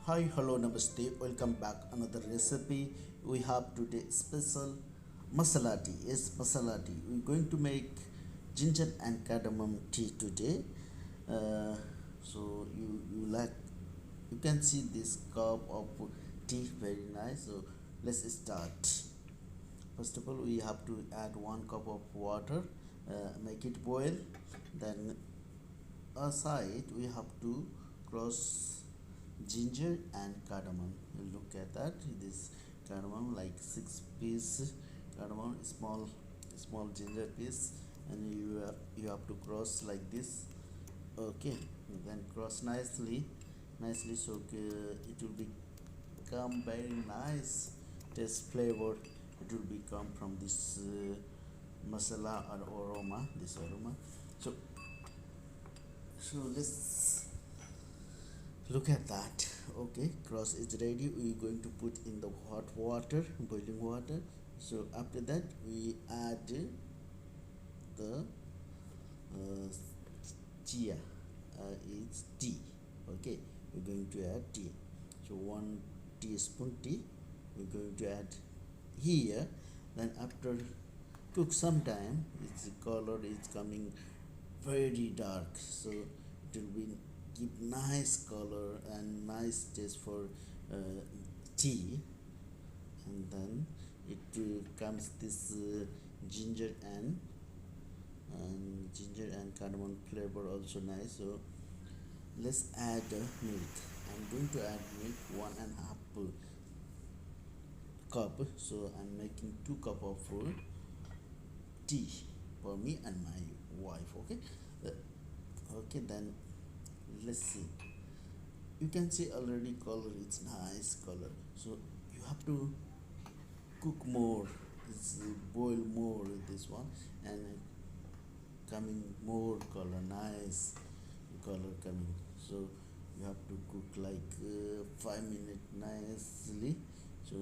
Hi, hello, namaste. Welcome back. Another recipe. We have today special masala tea. Yes, masala tea. We're going to make ginger and cardamom tea today. So you can see this cup of tea, very nice. So let's start. First of all, we have to add 1 cup of water. Make it boil. Then aside we have to cross ginger and cardamom. Look at that, this cardamom like 6 piece cardamom, small ginger piece, and you have to cross like this. Okay, then cross nicely so it will become very nice taste flavor. It will become from this masala or aroma, this aroma. So let's look at that. Okay, cross is ready. We're going to put in the hot water, boiling water. So after that we add the uh, chia, it's tea. Okay, we're going to add tea. So 1 teaspoon tea we're going to add here. Then after cook some time, its color is coming very dark, so it will be give nice color and nice taste for tea. And then it comes this ginger and cardamom flavor also nice. So let's add milk. I'm going to add milk 1.5 cup. So I'm making 2 cup of tea for me and my wife. Okay. Okay, then let's see. You can see already color, it's nice color. So you have to cook more, it's boil more this one, and coming more color, nice color coming. So you have to cook like 5 minutes nicely. So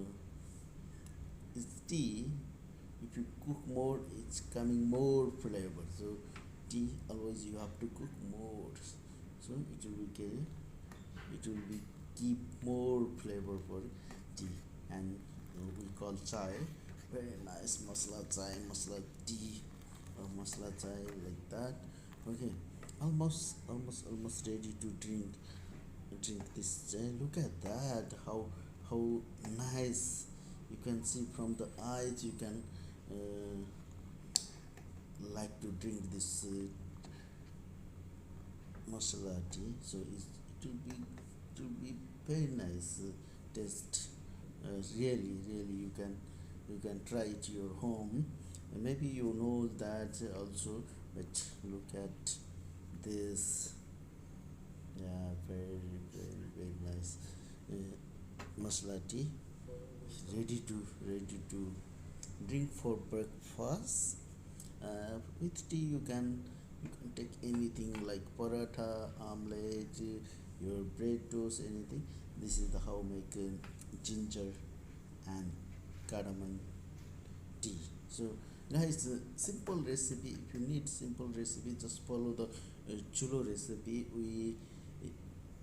it's tea, if you cook more it's coming more flavor. So tea always you have to cook more, so it will be keep more flavor for tea. And we call chai, very nice masala chai, masala tea, or masala chai, like that. Okay, almost ready to drink this chai. Look at that, how nice. You can see from the eyes, you can like to drink this masala tea. So it will be very nice taste. Really you can try it your home. Maybe you know that also, but look at this. Yeah, very nice masala tea, ready to drink for breakfast. With tea you can take anything like paratha, omelette, your bread toast, anything. This is the how make ginger and cardamom tea. So guys, simple recipe. If you need simple recipe, just follow the chulo recipe. We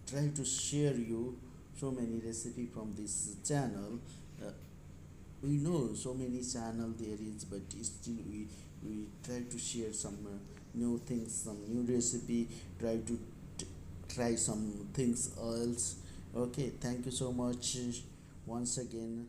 try to share you so many recipe from this channel. uh, we know so many channel there is, but still we try to share some new things, some new recipe, try to try some things else. Okay, thank you so much once again.